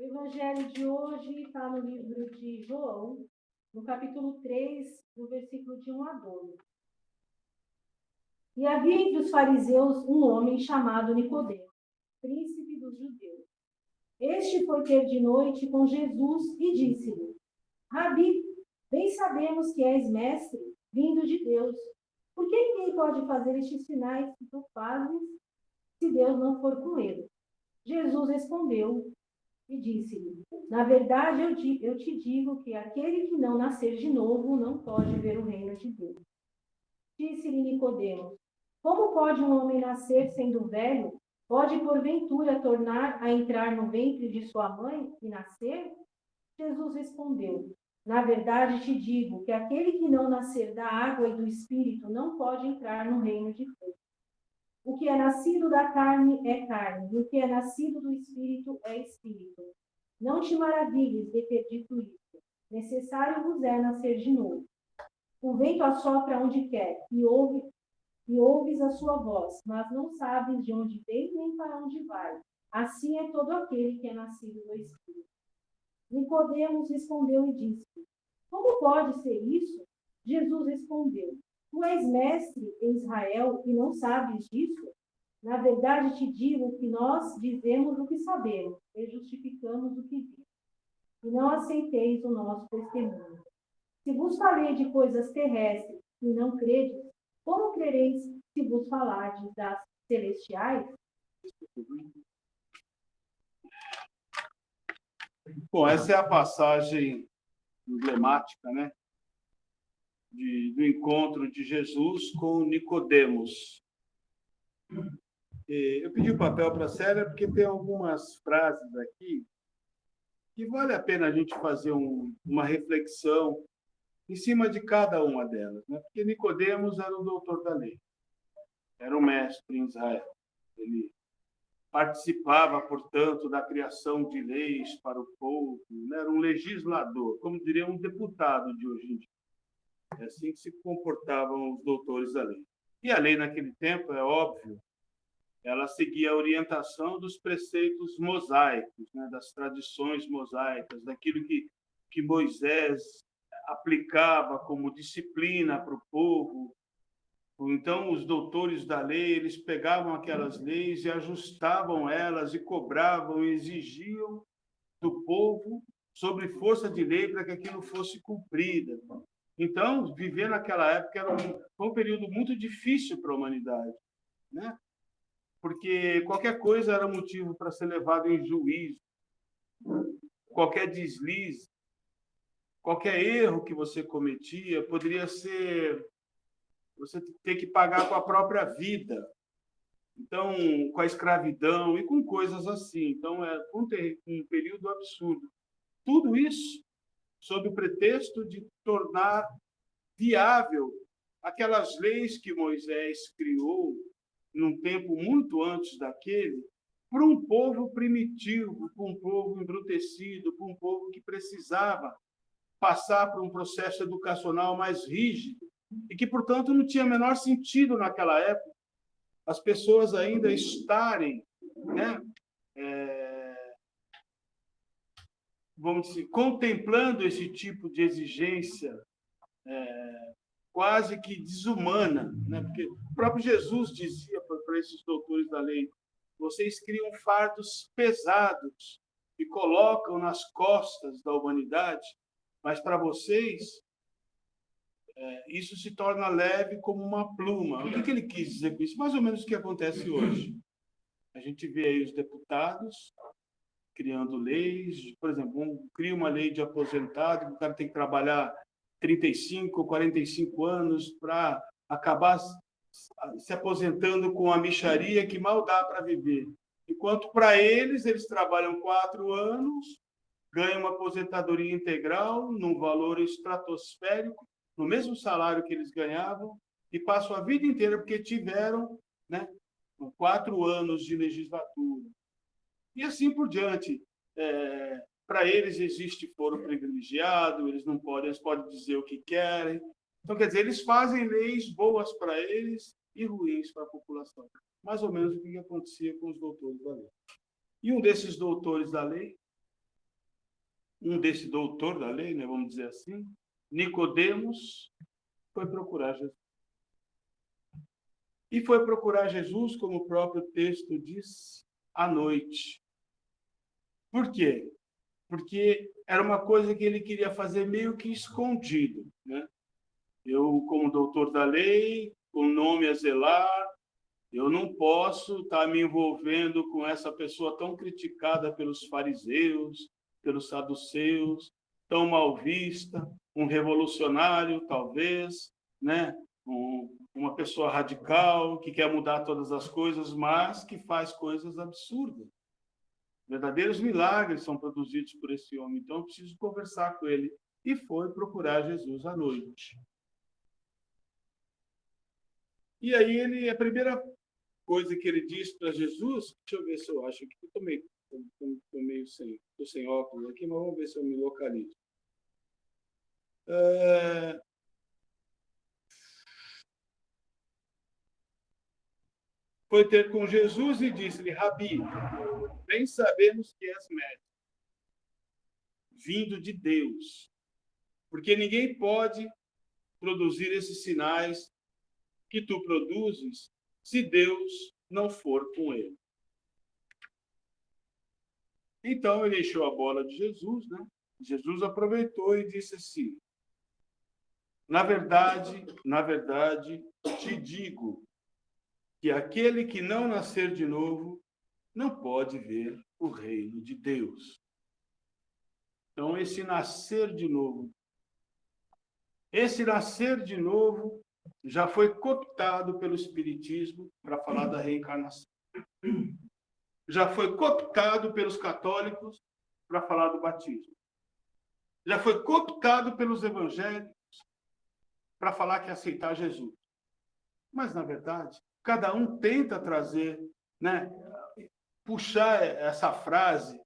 Evangelho de hoje está no livro de João, no capítulo 3, do versículo de 1 a 12. E havia entre os fariseus um homem chamado Nicodemo, príncipe dos judeus. Este foi ter de noite com Jesus e disse-lhe: Rabi, bem sabemos que és mestre, vindo de Deus. Por que ninguém pode fazer estes sinais que tu fazes, se Deus não for com ele? Jesus respondeu e disse-lhe: Na verdade, eu te digo que aquele que não nascer de novo não pode ver o reino de Deus. Disse-lhe Nicodemos: Como pode um homem nascer sendo velho? Pode, porventura, tornar a entrar no ventre de sua mãe e nascer? Jesus respondeu: Na verdade, te digo que aquele que não nascer da água e do Espírito não pode entrar no reino de Deus. O que é nascido da carne é carne, e o que é nascido do Espírito é Espírito. Não te maravilhes de ter dito isso. Necessário vos é nascer de novo. O vento assopra onde quer, e ouves a sua voz, mas não sabes de onde vem nem para onde vai. Assim é todo aquele que é nascido do Espírito. Nicodemos respondeu e disse: Como pode ser isso? Jesus respondeu: Tu és mestre em Israel e não sabes disso? Na verdade, te digo que nós dizemos o que sabemos e justificamos o que vimos. E não aceiteis o nosso testemunho. Se vos falei de coisas terrestres e não credes, como crereis se vos falardes das celestiais? Bom, essa é a passagem emblemática, né, do encontro de Jesus com Nicodemos. Eu pedi o papel para a Célia porque tem algumas frases aqui que vale a pena a gente fazer uma reflexão em cima de cada uma delas, né? Porque Nicodemos era o doutor da lei, era o mestre em Israel. Ele participava, portanto, da criação de leis para o povo, né? Era um legislador, como diria um deputado de hoje em dia. É assim que se comportavam os doutores da lei. E a lei naquele tempo, é óbvio, ela seguia a orientação dos preceitos mosaicos, né? Das tradições mosaicas, daquilo que Moisés aplicava como disciplina para o povo. Então, os doutores da lei, eles pegavam aquelas leis e ajustavam elas e cobravam e exigiam do povo sobre força de lei para que aquilo fosse cumprido. Então, viver naquela época foi um período muito difícil para a humanidade, né? Porque qualquer coisa era motivo para ser levado em juízo, qualquer deslize, qualquer erro que você cometia poderia ser você ter que pagar com a própria vida. Então, com a escravidão e com coisas assim. Então, é um período absurdo. Tudo isso sob o pretexto de tornar viável aquelas leis que Moisés criou num tempo muito antes daquele, para um povo primitivo, para um povo embrutecido, para um povo que precisava passar por um processo educacional mais rígido e que, portanto, não tinha o menor sentido naquela época as pessoas ainda estarem, né, vamos dizer, contemplando esse tipo de exigência quase que desumana, né? Porque o próprio Jesus dizia para esses doutores da lei: vocês criam fardos pesados e colocam nas costas da humanidade, mas para vocês isso se torna leve como uma pluma. O que ele quis dizer com isso? Mais ou menos o que acontece hoje. A gente vê aí os deputados criando leis, por exemplo, cria uma lei de aposentado, o cara tem que trabalhar 35, 45 anos para acabar se aposentando com a mixaria que mal dá para viver. Enquanto para eles trabalham 4 anos, ganham uma aposentadoria integral num valor estratosférico, no mesmo salário que eles ganhavam, e passam a vida inteira porque tiveram, né, 4 anos de legislatura. E assim por diante. Para eles existe foro privilegiado, eles não podem, eles podem dizer o que querem. Então, quer dizer, eles fazem leis boas para eles e ruins para a população. Mais ou menos o que acontecia com os doutores da lei. E um desses doutores da lei um desse doutor da lei, né, vamos dizer assim, Nicodemos, foi procurar Jesus. E foi procurar Jesus, como o próprio texto diz, à noite. Por quê? Porque era uma coisa que ele queria fazer meio que escondido, né? Eu, como doutor da lei, com nome a zelar, eu não posso estar me envolvendo com essa pessoa tão criticada pelos fariseus, pelos saduceus, tão mal vista, um revolucionário, talvez, né? Uma pessoa radical que quer mudar todas as coisas, mas que faz coisas absurdas. Verdadeiros milagres são produzidos por esse homem, então eu preciso conversar com ele. E foi procurar Jesus à noite. E aí a primeira coisa que ele diz para Jesus, deixa eu ver se eu acho que estou meio sem óculos aqui, mas vamos ver se eu me localizo. Foi ter com Jesus e disse-lhe: Rabi, bem sabemos que és mestre, vindo de Deus, porque ninguém pode produzir esses sinais que tu produzes se Deus não for com ele. Então ele encheu a bola de Jesus, né? Jesus aproveitou e disse assim: na verdade, te digo que aquele que não nascer de novo não pode ver o reino de Deus. Então esse nascer de novo já foi cooptado pelo Espiritismo para falar da reencarnação. Já foi cooptado pelos católicos para falar do batismo. Já foi cooptado pelos evangélicos para falar que é aceitar Jesus. Mas, na verdade, cada um tenta trazer, né, puxar essa frase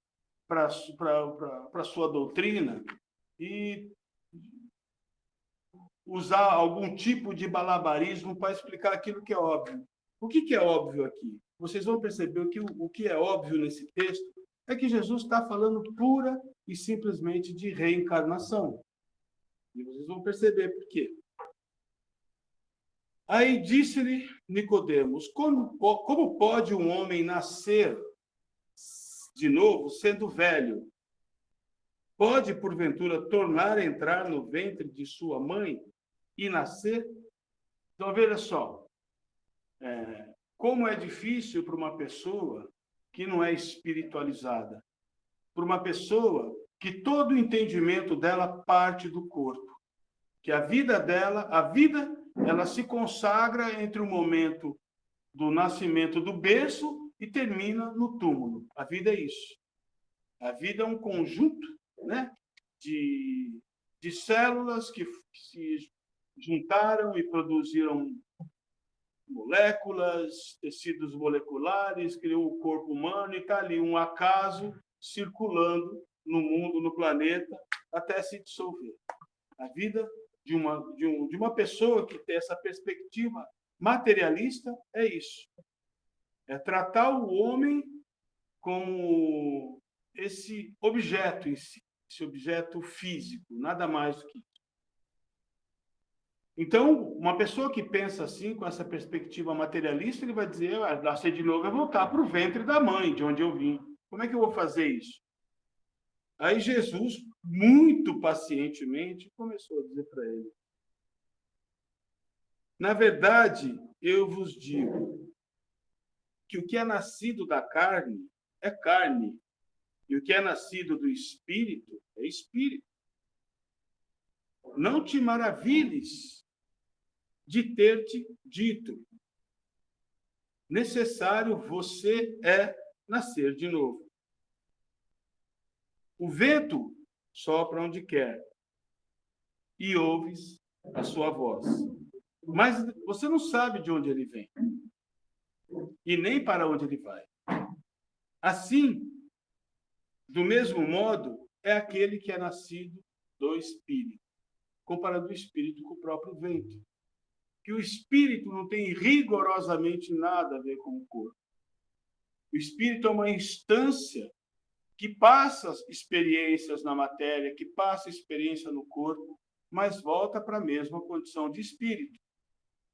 para a sua doutrina e usar algum tipo de malabarismo para explicar aquilo que é óbvio. O que é óbvio aqui? Vocês vão perceber que o que é óbvio nesse texto é que Jesus está falando pura e simplesmente de reencarnação. E vocês vão perceber por quê. Aí disse-lhe Nicodemos: como pode um homem nascer de novo sendo velho? Pode, porventura, tornar a entrar no ventre de sua mãe e nascer? Então, veja só, como é difícil para uma pessoa que não é espiritualizada, para uma pessoa que todo o entendimento dela parte do corpo, que a vida, ela se consagra entre o momento do nascimento do berço e termina no túmulo. A vida é isso. A vida é um conjunto, né, de células que se juntaram e produziram moléculas, tecidos moleculares, criou o corpo humano e está ali um acaso circulando no mundo, no planeta, até se dissolver. A vida de uma pessoa que tem essa perspectiva materialista é isso. É tratar o homem como esse objeto em si, esse objeto físico, nada mais do que isso. Então, uma pessoa que pensa assim, com essa perspectiva materialista, ele vai dizer: nascer de novo é voltar para o ventre da mãe, de onde eu vim. Como é que eu vou fazer isso? Aí Jesus, muito pacientemente, começou a dizer para ele: na verdade, eu vos digo que o que é nascido da carne é carne, e o que é nascido do espírito é espírito. Não te maravilhes de ter te dito: necessário você é nascer de novo. O vento sopra onde quer e ouves a sua voz, mas você não sabe de onde ele vem e nem para onde ele vai. Assim, do mesmo modo, é aquele que é nascido do Espírito, comparando o Espírito com o próprio vento. Que o Espírito não tem rigorosamente nada a ver com o corpo. O Espírito é uma instância que passa experiências na matéria, que passa experiência no corpo, mas volta para a mesma condição de espírito.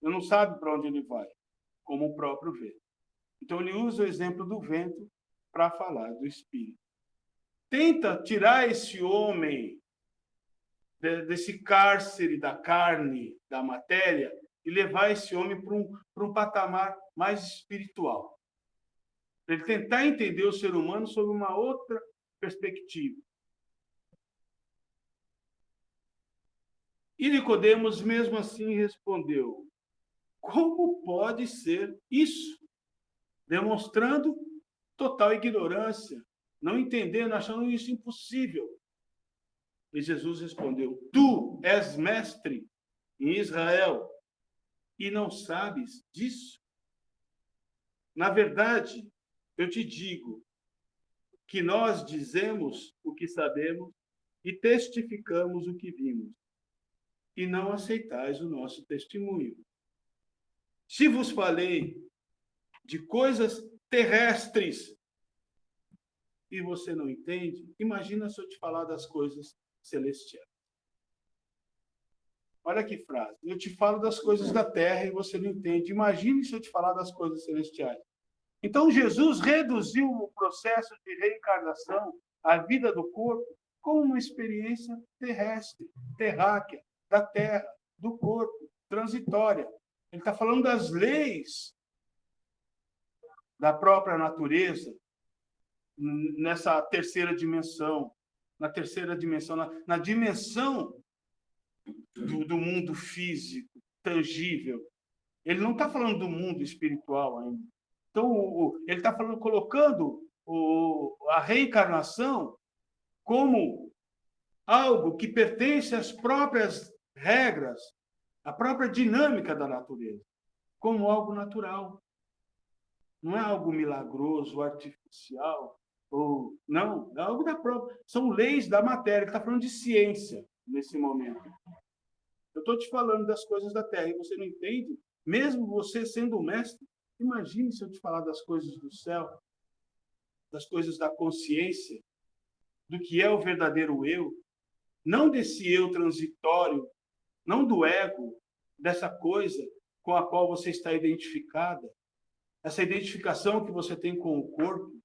Ele não sabe para onde ele vai, como o próprio vento. Então, ele usa o exemplo do vento para falar do espírito. Tenta tirar esse homem desse cárcere da carne, da matéria, e levar esse homem para um patamar mais espiritual. Para ele tentar entender o ser humano sob uma outra perspectiva. E Nicodemos, mesmo assim, respondeu: como pode ser isso? Demonstrando total ignorância, não entendendo, achando isso impossível. E Jesus respondeu: tu és mestre em Israel e não sabes disso? Na verdade, eu te digo que nós dizemos o que sabemos e testificamos o que vimos, e não aceitais o nosso testemunho. Se vos falei de coisas terrestres e você não entende, imagina se eu te falar das coisas celestiais. Olha que frase. Eu te falo das coisas da terra e você não entende. Imagine se eu te falar das coisas celestiais. Então, Jesus reduziu o processo de reencarnação, a vida do corpo, como uma experiência terrestre, terráquea, da terra, do corpo, transitória. Ele está falando das leis da própria natureza, nessa terceira dimensão, na dimensão do mundo físico, tangível. Ele não está falando do mundo espiritual ainda. Então, ele está falando, colocando a reencarnação como algo que pertence às próprias regras, à própria dinâmica da natureza, como algo natural. Não é algo milagroso, artificial, ou não, é algo da própria. São leis da matéria. Ele está falando de ciência nesse momento. Eu estou te falando das coisas da terra e você não entende, mesmo você sendo o mestre. Imagine se eu te falar das coisas do céu, das coisas da consciência, do que é o verdadeiro eu, não desse eu transitório, não do ego, dessa coisa com a qual você está identificada, essa identificação que você tem com o corpo,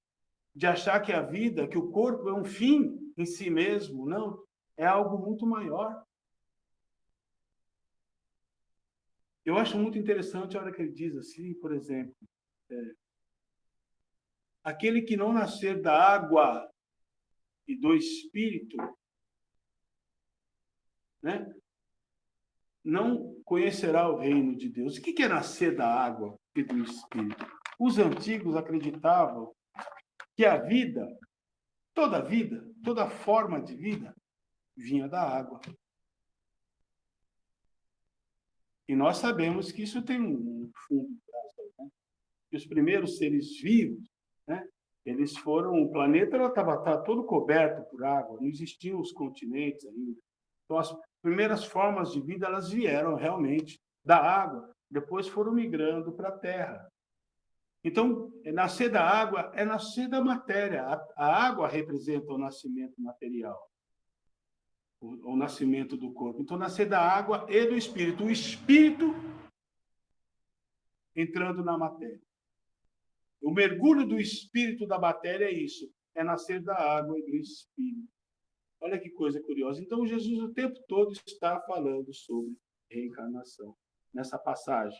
de achar que a vida, que o corpo é um fim em si mesmo. Não, é algo muito maior. Eu acho muito interessante a hora que ele diz assim, por exemplo, aquele que não nascer da água e do espírito, né, não conhecerá o reino de Deus. O que é nascer da água e do espírito? Os antigos acreditavam que a vida, toda forma de vida, vinha da água. E nós sabemos que isso tem um fundo, né? Que os primeiros seres vivos, né, eles foram, o planeta estava todo coberto por água, não existiam os continentes ainda. Então, as primeiras formas de vida, elas vieram realmente da água, depois foram migrando para a terra. Então, nascer da água é nascer da matéria. A água representa o nascimento material, o nascimento do corpo. Então, nascer da água e do espírito. O espírito entrando na matéria. O mergulho do espírito da matéria é isso, é nascer da água e do espírito. Olha que coisa curiosa. Então, Jesus o tempo todo está falando sobre reencarnação, nessa passagem.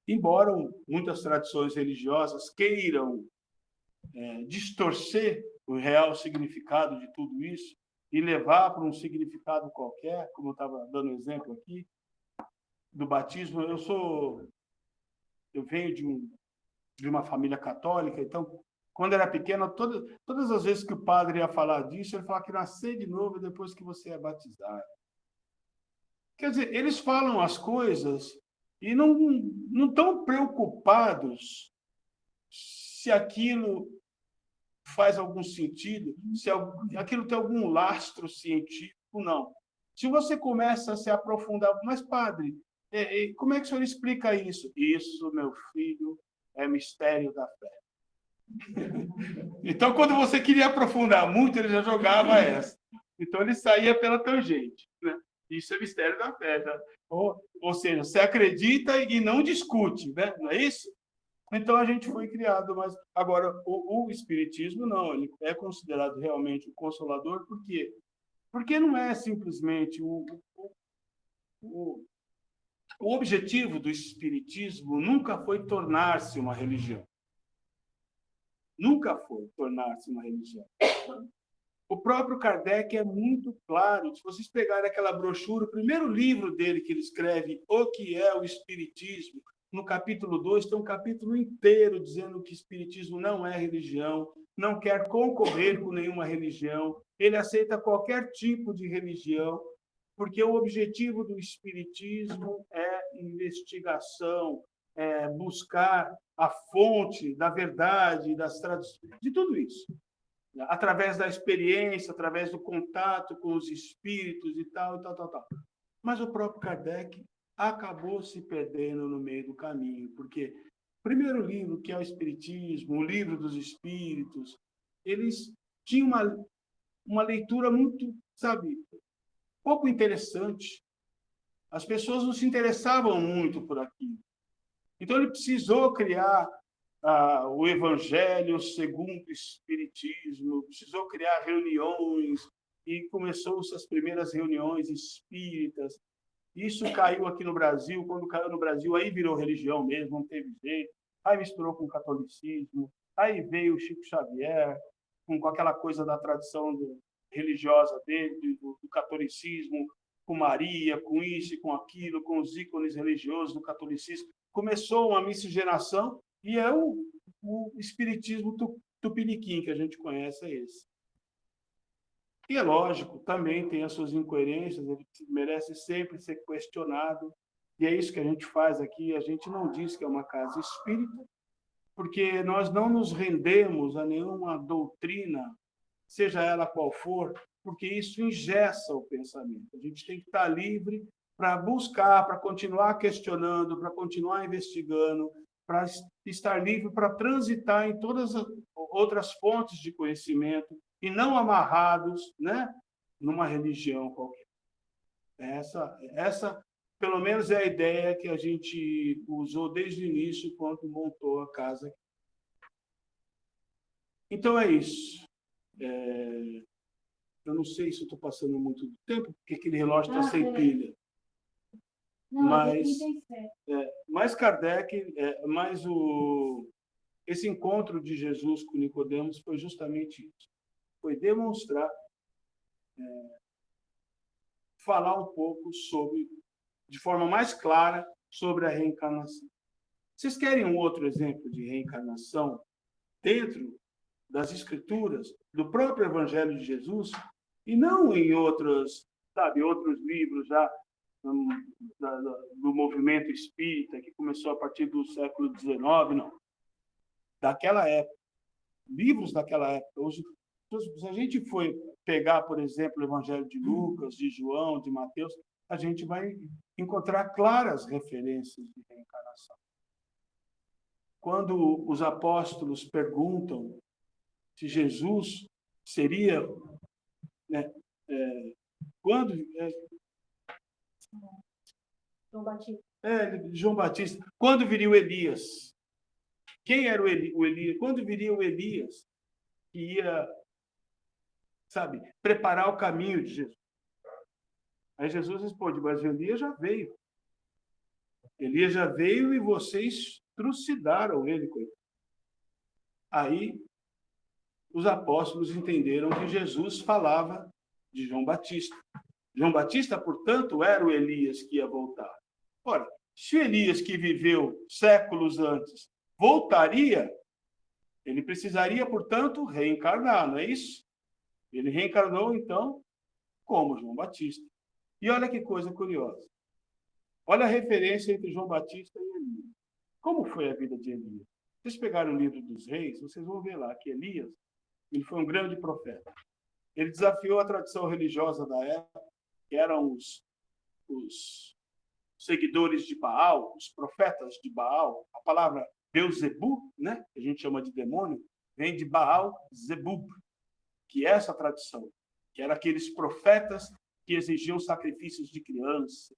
Embora muitas tradições religiosas queiram distorcer o real significado de tudo isso e levar para um significado qualquer, como eu estava dando exemplo aqui, do batismo. Eu venho de uma família católica, então, quando era pequeno, todas as vezes que o padre ia falar disso, ele falava que nascer de novo depois que você é batizado. Quer dizer, eles falam as coisas e não estão preocupados se aquilo faz algum sentido, se aquilo tem algum lastro científico, não. Se você começa a se aprofundar, mas padre, como é que o senhor explica isso? Isso, meu filho, é mistério da fé. Então, quando você queria aprofundar muito, ele já jogava essa. Então, ele saía pela tangente, né? Isso é mistério da fé. Tá? Ou seja, você acredita e não discute, né? Não é isso? Então, a gente foi criado. Mas, agora, o Espiritismo, não. Ele é considerado realmente o Consolador. Por quê? Porque não é simplesmente o, o objetivo do Espiritismo nunca foi tornar-se uma religião. Nunca foi tornar-se uma religião. O próprio Kardec é muito claro. Se vocês pegarem aquela brochura, o primeiro livro dele que ele escreve, O que é o Espiritismo, no capítulo 2, tem um capítulo inteiro dizendo que o Espiritismo não é religião, não quer concorrer com nenhuma religião, ele aceita qualquer tipo de religião, porque o objetivo do Espiritismo é investigação, é buscar a fonte da verdade, das tradições, de tudo isso. Através da experiência, através do contato com os espíritos e tal, e tal, tal, tal. Mas o próprio Kardec acabou se perdendo no meio do caminho, porque o primeiro livro, que é o Espiritismo, o Livro dos Espíritos, eles tinham uma leitura muito, sabe, pouco interessante. As pessoas não se interessavam muito por aquilo. Então, ele precisou criar o Evangelho segundo o Espiritismo, precisou criar reuniões, e começou-se as primeiras reuniões espíritas. Isso caiu aqui no Brasil. Quando caiu no Brasil, aí virou religião mesmo, não teve jeito. Aí misturou com o catolicismo, aí veio o Chico Xavier, com aquela coisa da tradição religiosa dele, do catolicismo, com Maria, com isso e com aquilo, com os ícones religiosos do catolicismo. Começou uma miscigenação, e é o espiritismo tupiniquim que a gente conhece, é esse. E é lógico, também tem as suas incoerências, ele merece sempre ser questionado, e é isso que a gente faz aqui. A gente não diz que é uma casa espírita, porque nós não nos rendemos a nenhuma doutrina, seja ela qual for, porque isso engessa o pensamento. A gente tem que estar livre para buscar, para continuar questionando, para continuar investigando, para estar livre para transitar em todas as outras fontes de conhecimento e não amarrados, né, numa religião qualquer. Essa, pelo menos, é a ideia que a gente usou desde o início, quando montou a casa. Então, é isso. Eu não sei se eu estou passando muito do tempo, porque aquele relógio está sem pilha. Não, Mas, 37. mais Kardec, esse encontro de Jesus com Nicodemos foi justamente isso. Foi demonstrar, falar um pouco sobre, de forma mais clara, sobre a reencarnação. Vocês querem um outro exemplo de reencarnação dentro das Escrituras, do próprio Evangelho de Jesus, e não em outros livros já do movimento espírita, que começou a partir do século XIX, não. Daquela época, livros daquela época. Se a gente for pegar, por exemplo, o Evangelho de Lucas, de João, de Mateus, a gente vai encontrar claras referências de reencarnação. Quando os apóstolos perguntam se Jesus seria, né, quando João Batista. João Batista, quando viria o Elias? Quem era o Elias? Quando viria o Elias que ia, sabe, preparar o caminho de Jesus? Aí Jesus responde: mas Elias já veio. Elias já veio e vocês trucidaram ele. Aí os apóstolos entenderam que Jesus falava de João Batista. João Batista, portanto, era o Elias que ia voltar. Ora, se o Elias, que viveu séculos antes, voltaria, ele precisaria, portanto, reencarnar, não é isso? Ele reencarnou, então, como João Batista. E olha que coisa curiosa. Olha a referência entre João Batista e Elias. Como foi a vida de Elias? Se vocês pegarem o livro dos reis, vocês vão ver lá que Elias, ele foi um grande profeta. Ele desafiou a tradição religiosa da época, que eram os seguidores de Baal, os profetas de Baal. A palavra Beuzebu, né, que a gente chama de demônio, vem de Baal Zebub, que é essa tradição, que eram aqueles profetas que exigiam sacrifícios de criança,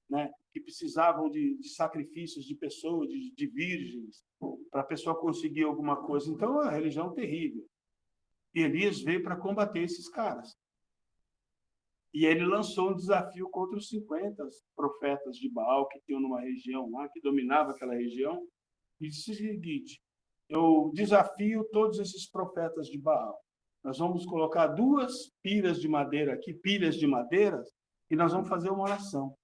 né? Que precisavam de sacrifícios de pessoas, de virgens, para a pessoa conseguir alguma coisa. Então, é uma religião terrível. E Elias veio para combater esses caras. E ele lançou um desafio contra os 50 profetas de Baal que tinham numa região lá, que dominava aquela região, e disse o seguinte: eu desafio todos esses profetas de Baal. Nós vamos colocar 2 pilhas de madeira aqui, pilhas de madeira, e nós vamos fazer uma oração.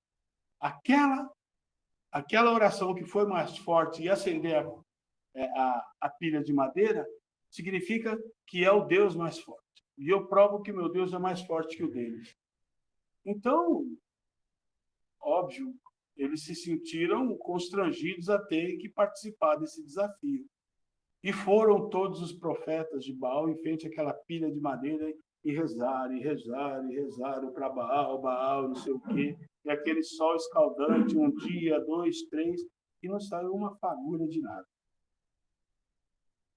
Aquela oração que foi mais forte e acender a pilha de madeira, significa que é o Deus mais forte. E eu provo que meu Deus é mais forte que o deles. Então, óbvio, eles se sentiram constrangidos a ter que participar desse desafio. E foram todos os profetas de Baal em frente àquela pilha de madeira e rezaram para Baal, não sei o quê. E aquele sol escaldante, 1 dia, 2, 3, e não saiu uma fagulha de nada.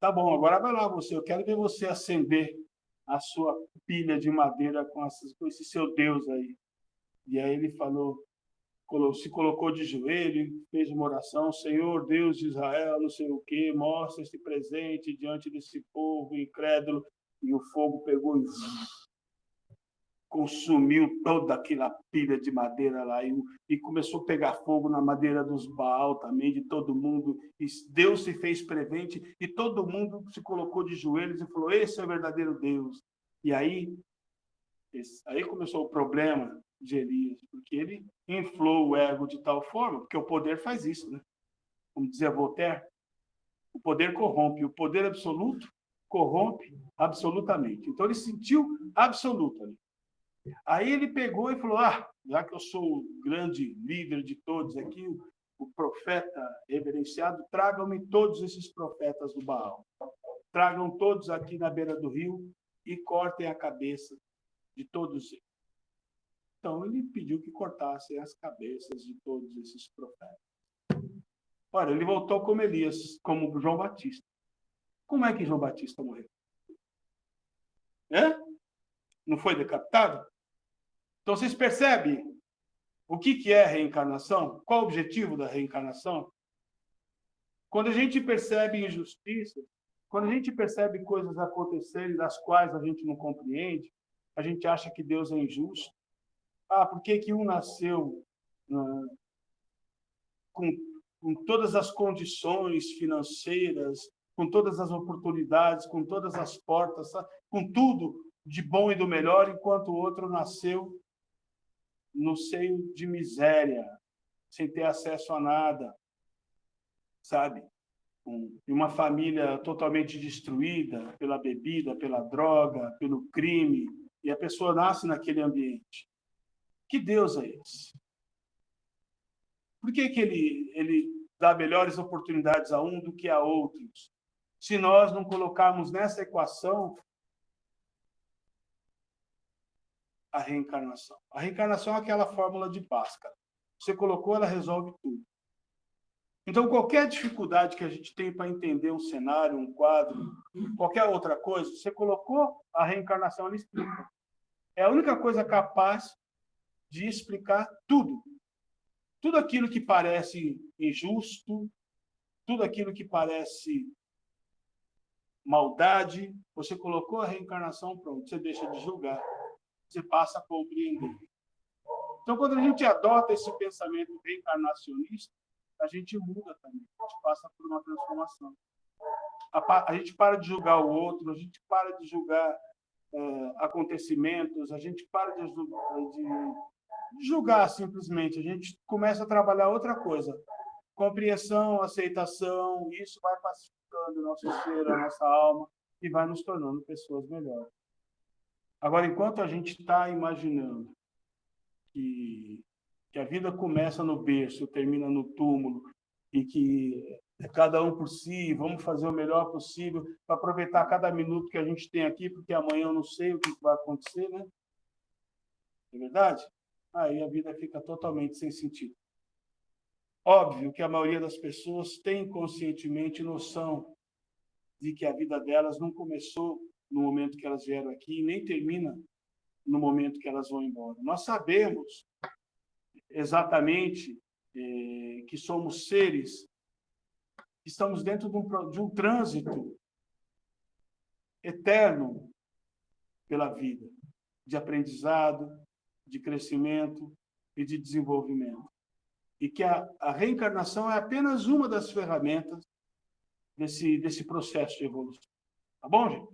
Tá bom, agora vai lá você, eu quero ver você acender a sua pilha de madeira com esse seu Deus aí. E aí ele se colocou de joelho, fez uma oração: Senhor, Deus de Israel, não sei o quê, mostra este presente diante desse povo incrédulo. E o fogo pegou e consumiu toda aquela pilha de madeira lá e começou a pegar fogo na madeira dos Baal também, de todo mundo. E Deus se fez presente e todo mundo se colocou de joelhos e falou: esse é o verdadeiro Deus. E aí começou o problema de Elias, porque ele inflou o ego de tal forma, porque o poder faz isso, né? Como dizia Voltaire, o poder corrompe, o poder absoluto corrompe absolutamente. Então ele sentiu absoluto ali. Aí ele pegou e falou: já que eu sou o grande líder de todos aqui, o profeta reverenciado, tragam-me todos esses profetas do Baal. Tragam todos aqui na beira do rio e cortem a cabeça de todos eles. Então ele pediu que cortassem as cabeças de todos esses profetas. Ora, ele voltou como Elias, como João Batista. Como é que João Batista morreu? Não foi decapitado? Então, vocês percebem o que é reencarnação? Qual o objetivo da reencarnação? Quando a gente percebe injustiça, quando a gente percebe coisas acontecerem das quais a gente não compreende, a gente acha que Deus é injusto. Por que um nasceu com todas as condições financeiras, com todas as oportunidades, com todas as portas, com tudo de bom e do melhor, enquanto o outro nasceu no seio de miséria, sem ter acesso a nada, sabe? E uma família totalmente destruída pela bebida, pela droga, pelo crime, e a pessoa nasce naquele ambiente. Que Deus é esse? Por que ele dá melhores oportunidades a um do que a outros? Se nós não colocarmos nessa equação a reencarnação. A reencarnação é aquela fórmula de Bhaskara. Você colocou, ela resolve tudo. Então, qualquer dificuldade que a gente tem para entender um cenário, um quadro, qualquer outra coisa, você colocou, a reencarnação ela explica. É a única coisa capaz de explicar tudo. Tudo aquilo que parece injusto, tudo aquilo que parece maldade, você colocou a reencarnação, pronto, você deixa de julgar, você passa a compreender. Então, quando a gente adota esse pensamento reencarnacionista, a gente muda também, a gente passa por uma transformação. A gente para de julgar o outro, a gente para de julgar acontecimentos, a gente para de julgar simplesmente, a gente começa a trabalhar outra coisa. Compreensão, aceitação, isso vai pacificando o nosso ser, a nossa alma, e vai nos tornando pessoas melhores. Agora, enquanto a gente está imaginando que a vida começa no berço, termina no túmulo, e que é cada um por si, vamos fazer o melhor possível para aproveitar cada minuto que a gente tem aqui, porque amanhã eu não sei o que vai acontecer, né? É verdade? Aí a vida fica totalmente sem sentido. Óbvio que a maioria das pessoas tem conscientemente noção de que a vida delas não começou no momento que elas vieram aqui e nem termina no momento que elas vão embora. Nós sabemos exatamente que somos seres que estamos dentro de um trânsito eterno pela vida, de aprendizado, de crescimento e de desenvolvimento. E que a reencarnação é apenas uma das ferramentas desse processo de evolução. Tá bom, gente?